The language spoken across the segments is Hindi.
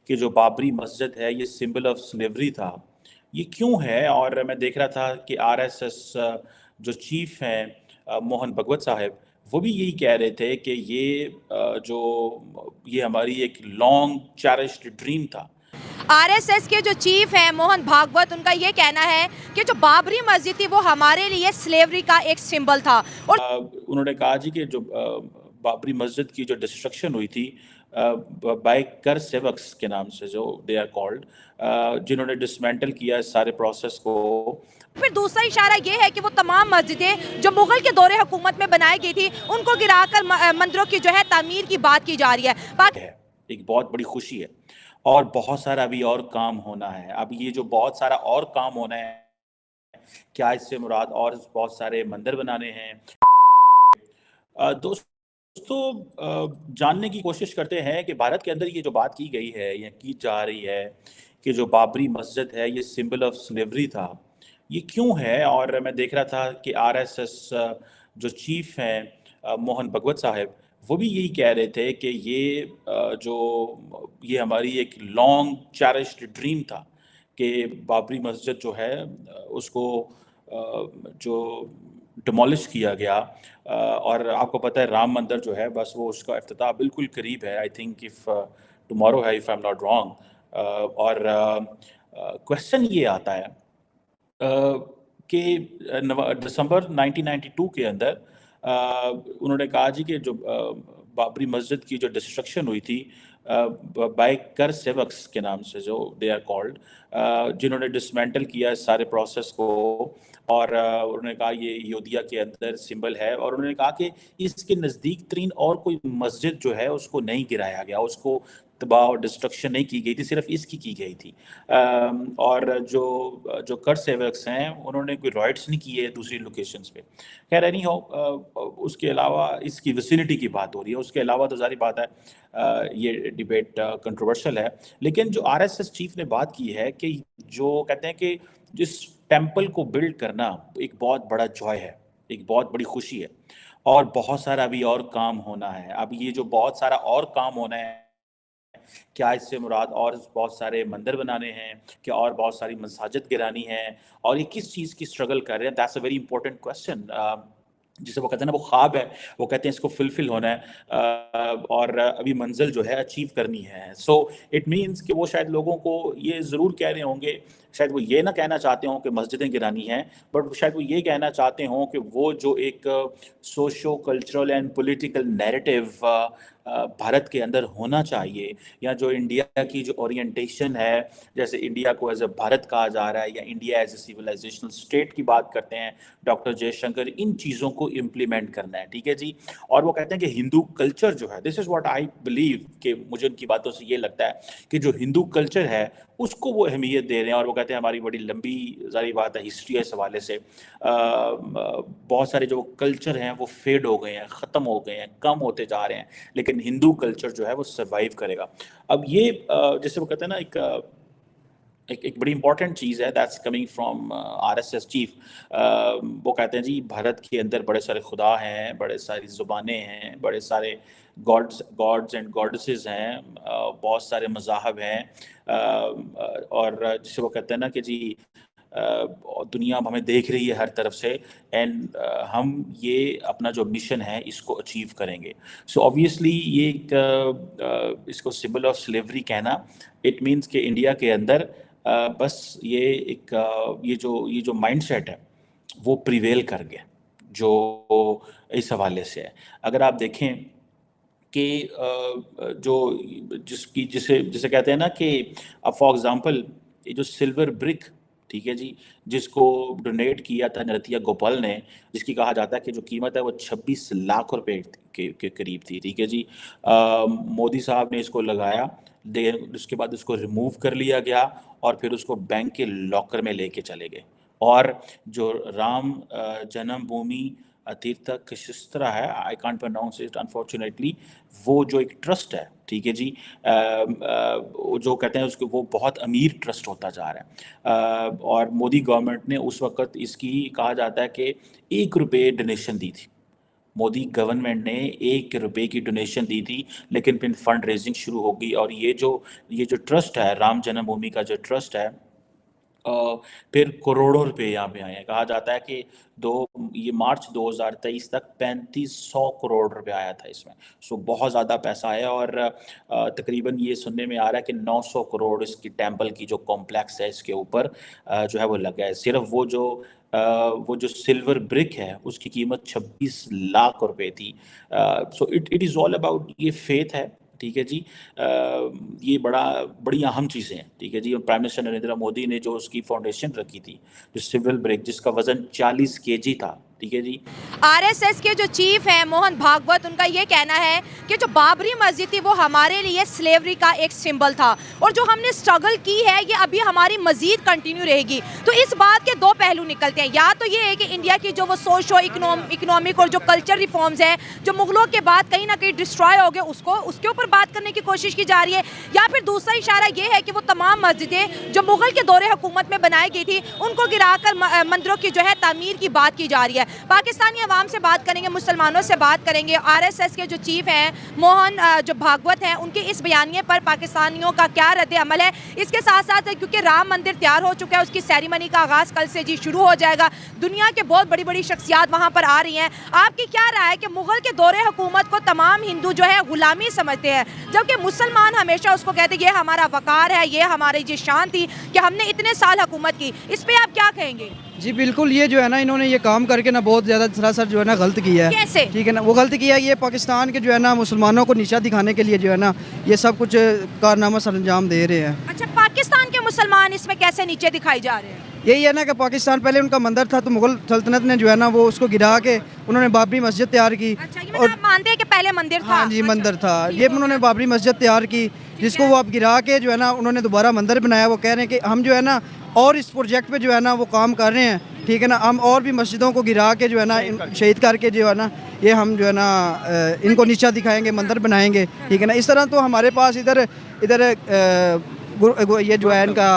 कि जो बाबरी मस्जिद है ये सिंबल ऑफ स्लेवरी था। ये क्यों है? और मैं देख रहा था कि आरएसएस जो चीफ हैं मोहन भगवत साहब, वो भी यही कह रहे थे कि ये हमारी एक लॉन्ग चेरिश्ड ड्रीम था। आरएसएस के जो चीफ हैं मोहन भागवत, उनका ये कहना है कि जो बाबरी मस्जिद थी वो हमारे लिए स्लेवरी का एक सिंबल था। और उन्होंने कहा जी कि जो बाबरी मस्जिद की जो डिस्ट्रक्शन हुई थी बाय कर सेवक्स के नाम से, जो दे आर कॉल्ड, जिन्होंने डिसमेंटल किया इस सारे प्रोसेस को। फिर दूसरा इशारा ये है कि वो तमाम मस्जिदें जो मुगल के दौरे हुकूमत में बनाई गई थी उनको गिराकर मंदिरों की जो है तामीर की बात की जा रही है। एक बहुत बड़ी खुशी है और बहुत सारा अभी और काम होना है। अब ये जो बहुत सारा और काम होना है, क्या इससे मुराद और बहुत सारे मंदिर बनाने हैं? दोस्तों, जानने की कोशिश करते हैं कि भारत के अंदर ये जो बात की गई है या की जा रही है कि जो बाबरी मस्जिद है ये सिंबल ऑफ स्लेवरी था। ये क्यों है? और मैं देख रहा था कि आरएसएस जो चीफ हैं मोहन भगवत साहब, वो भी यही कह रहे थे कि ये हमारी एक लॉन्ग चेरिश्ड ड्रीम था कि बाबरी मस्जिद जो है उसको जो डिमोलिश किया गया। और आपको पता है राम मंदिर जो है बस वो उसका इफ्तिताह बिल्कुल करीब है। आई थिंक इफ टुमारो है, if I am not wrong. और क्वेश्चन ये आता है कि दिसंबर 1992 के अंदर उन्होंने कहा जी कि जो बाबरी मस्जिद की जो डिस्ट्रक्शन हुई थी बाय कर सेवक्स के नाम से, जो दे आर कॉल्ड, जिन्होंने डिसमेंटल किया इस सारे प्रोसेस को। और उन्होंने कहा ये योदिया के अंदर सिंबल है, और उन्होंने कहा कि इसके नज़दीक तरीन और कोई मस्जिद जो है उसको नहीं गिराया गया, उसको तबाह और डिस्ट्रक्शन नहीं की गई थी, सिर्फ इसकी की गई थी। और जो जो कर सेवक्स हैं उन्होंने कोई रॉयट्स नहीं किए दूसरी लोकेशंस पे। खैर एनी हो, उसके अलावा इसकी विसिनिटी की बात हो रही है, उसके अलावा तो जारी बात है ये डिबेट कंट्रोवर्शियल है। लेकिन जो आरएसएस चीफ ने बात की है कि जो कहते हैं कि जिस टेम्पल को बिल्ड करना एक बहुत बड़ा जॉय है, एक बहुत बड़ी खुशी है, और बहुत सारा अभी और काम होना है। अब ये जो बहुत सारा और काम होना है, क्या इससे मुराद और बहुत सारे मंदिर बनाने हैं, क्या और बहुत सारी मसाजिद गिरानी है, और ये किस चीज़ की स्ट्रगल कर रहे हैं? That's a very important question. जिसे वो कहते हैं ना, वो ख्वाब है, वो कहते हैं इसको फुलफिल होना है, और अभी मंजिल जो है अचीव करनी है। सो इट मीन्स कि वो शायद लोगों को ये ज़रूर कह रहे होंगे, शायद वो ये ना कहना चाहते हों कि मस्जिदें गिरानी हैं, बट शायद वो ये कहना चाहते हों कि वो जो एक socio cultural and political narrative Bharat के अंदर होना चाहिए, या जो इंडिया की जो ओरिएंटेशन है, जैसे इंडिया को एज ए भारत कहा जा रहा है या India as a civilisational state की बात करते हैं डॉक्टर जयशंकर, इन चीज़ों को इम्प्लीमेंट करना है। ठीक है जी। और वो कहते हैं कि हिंदू कल्चर जो है, this is what I believe, कि मुझे उनकी बातों से ये लगता है कि जो हिंदू कल्चर है उसको वो अहमियत दे रहे हैं। और वो कहते हैं हमारी बड़ी लंबी जारी बात है हिस्ट्री है इस हवाले से, बहुत सारे जो कल्चर हैं वो फेड हो गए हैं, ख़त्म हो गए हैं, कम होते जा रहे हैं, लेकिन हिंदू कल्चर जो है वो सर्वाइव करेगा। अब ये जैसे वो कहते हैं ना, एक बड़ी इंपॉर्टेंट चीज़ है that's coming from RSS chief. वो कहते हैं जी भारत के अंदर बड़े सारे खुदा हैं, बड़े सारी ज़ुबानें हैं, बड़े सारे गॉड्स एंड गॉडेसेस हैं, बहुत सारे मज़ाहब हैं, और जिसे वो कहते हैं ना कि जी दुनिया हमें देख रही है हर तरफ से, एंड हम ये अपना जो मिशन है इसको अचीव करेंगे। सो ऑब्वियसली ये इसको सिंबल ऑफ स्लेवरी कहना, इट मीन्स कि इंडिया के अंदर बस ये जो माइंडसेट है वो प्रिवेल कर गया, जो इस हवाले से है। अगर आप देखें कि जो जिसकी जिसे जिसे कहते हैं ना कि अब फॉर एग्जांपल ये जो सिल्वर ब्रिक, ठीक है जी, जिसको डोनेट किया था नरतिया गोपाल ने, जिसकी कहा जाता है कि जो कीमत है वो 26 लाख रुपए के करीब थी। ठीक है जी। मोदी साहब ने इसको लगाया, उसके बाद उसको रिमूव कर लिया गया, और फिर उसको बैंक के लॉकर में लेके चले गए। और जो राम जन्मभूमि तीर्थ क्षेत्र है, I can't pronounce it unfortunately, वो जो एक ट्रस्ट है, ठीक है जी, जो कहते हैं उसको, वो बहुत अमीर ट्रस्ट होता जा रहा है। और मोदी गवर्नमेंट ने उस वक्त इसकी कहा जाता है कि 1 रुपये डोनेशन दी थी, मोदी गवर्नमेंट ने 1 रुपए की डोनेशन दी थी, लेकिन फिर फंड रेजिंग शुरू हो गई और ये जो ट्रस्ट है, राम जन्मभूमि का जो ट्रस्ट है, फिर करोड़ों रुपए यहाँ पे आए हैं। कहा जाता है कि ये मार्च 2023 तक 3500 करोड़ रुपए आया था इसमें। सो बहुत ज़्यादा पैसा है और तकरीबन ये सुनने में आ रहा है कि 900 करोड़ इसकी टेम्पल की जो कॉम्प्लेक्स है इसके ऊपर जो है वो लगा है। सिर्फ वो जो सिल्वर ब्रिक है उसकी कीमत 26 लाख रुपए थी। So it is all about ये फेथ है, ठीक है जी। ये बड़ी अहम चीज़ें हैं, ठीक है जी। और प्राइम मिनिस्टर नरेंद्र मोदी ने जो उसकी फाउंडेशन रखी थी, जो सिल्वर ब्रिक जिसका वजन 40 केजी था, ठीक है जी। आरएसएस के जो चीफ हैं मोहन भागवत, उनका ये कहना है कि जो बाबरी मस्जिद थी वो हमारे लिए स्लेवरी का एक सिंबल था और जो हमने स्ट्रगल की है ये अभी हमारी मजीद कंटिन्यू रहेगी। तो इस बात के दो पहलू निकलते हैं, या तो ये है कि इंडिया की जो वो सोशो इकोनॉमिक और जो कल्चर रिफॉर्म्स हैं जो मुगलों के बाद कहीं ना कहीं डिस्ट्रॉय हो गए, उसके ऊपर बात करने की कोशिश की जा रही है, या फिर दूसरा इशारा ये है कि वो तमाम मस्जिदें जो मुगल के दौरे हुकूमत में बनाई गई थी उनको गिराकर मंदिरों की जो है तामीर की बात की जा रही है। पाकिस्तानी अवाम से बात करेंगे, मुसलमानों से बात करेंगे। आरएसएस के जो चीफ हैं मोहन जो भागवत हैं, उनके इस बयानिए पर पाकिस्तानियों का क्या रद्द अमल है। इसके साथ साथ क्योंकि राम मंदिर तैयार हो चुका है, उसकी सेरेमनी का आगाज़ कल से जी शुरू हो जाएगा। दुनिया के बहुत बड़ी बड़ी शख्सियात वहाँ पर आ रही हैं। आपकी क्या राय है कि मुगल के दौरे हुकूमत को तमाम हिंदू जो है गुलामी समझते हैं, जबकि मुसलमान हमेशा उसको कहते हैं ये हमारा वकार है, ये हमारी जी शान थी कि हमने इतने साल हुकूमत की। इस पर आप क्या कहेंगे? जी बिल्कुल, ये जो है ना इन्होंने ये काम करके ना बहुत ज़्यादा सरासर जो है ना गलत किया है। कैसे? ठीक है ना, वो गलत किया है। ये पाकिस्तान के जो है ना मुसलमानों को नीचा दिखाने के लिए जो है ना ये सब कुछ कारनामा सर अंजाम दे रहे हैं। अच्छा, पाकिस्तान के मुसलमान इसमें कैसे नीचे दिखाई जा रहे हैं? यही है ना कि पाकिस्तान पहले उनका मंदिर था तो मुगल सल्तनत ने जो है ना वो उसको गिरा के उन्होंने बाबरी मस्जिद तैयार की। अच्छा, ये मतलब आप मानते हैं कि पहले मंदिर था? हाँ जी, अच्छा, मंदिर था। ठीक ये हो उन्होंने गया। बाबरी मस्जिद तैयार की जिसको वो अब गिरा के जो है ना उन्होंने दोबारा मंदिर बनाया। वो कह रहे हैं कि हम जो है ना और इस प्रोजेक्ट पे जो है ना वो काम कर रहे हैं, ठीक है ना। हम और भी मस्जिदों को गिरा के जो है ना शहीद करके जो है ना ये हम जो है ना इनको नीचा दिखाएंगे, मंदिर बनाएंगे, ठीक है ना। इस तरह तो हमारे पास इधर ये जो है इनका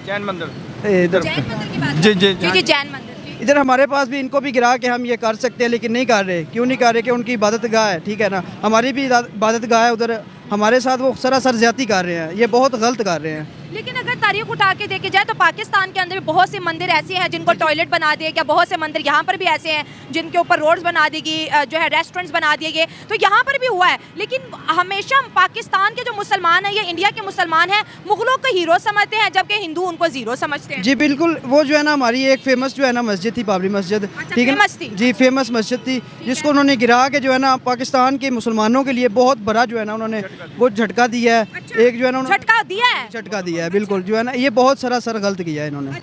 जैन मंदिर इधर जैन मंदिर की बात जी, जी जी, जी, जैन मंदिर जी। इधर हमारे पास भी इनको भी गिरा के हम ये कर सकते हैं, लेकिन नहीं कर रहे। क्यों नहीं कर रहे? कि उनकी इबादत गाह है, ठीक है ना। हमारी भी इबादत गाह है उधर, हमारे साथ वो सरासर ज्यादती कर रहे हैं। ये बहुत गलत कर रहे हैं। लेकिन अगर तारीख उठा के देखे जाए तो पाकिस्तान के अंदर भी बहुत से मंदिर ऐसे हैं जिनको टॉयलेट बना दिए गया, बहुत से मंदिर यहाँ पर भी ऐसे हैं जिनके ऊपर रोड्स बना दी गई, जो है रेस्टोरेंट्स बना दिए गए। तो यहाँ पर भी हुआ है, लेकिन हमेशा पाकिस्तान के जो मुसलमान हैं या इंडिया के मुसलमान हैं मुगलों को हीरो समझते हैं, जबकि हिंदू उनको जीरो समझते हैं। जी बिल्कुल, वो जो है ना हमारी एक फेमस जो है ना मस्जिद थी, बाबरी मस्जिद, अच्छा, ठीक है फेमस थी? जी, फेमस मस्जिद थी जिसको उन्होंने गिरा के जो है ना पाकिस्तान के मुसलमानों के लिए बहुत बड़ा जो है ना उन्होंने वो झटका दिया है। अच्छा, एक जो है ना झटका दिया है? झटका दिया है, बिल्कुल जो है ना ये बहुत सरासर गलत किया है इन्होंने।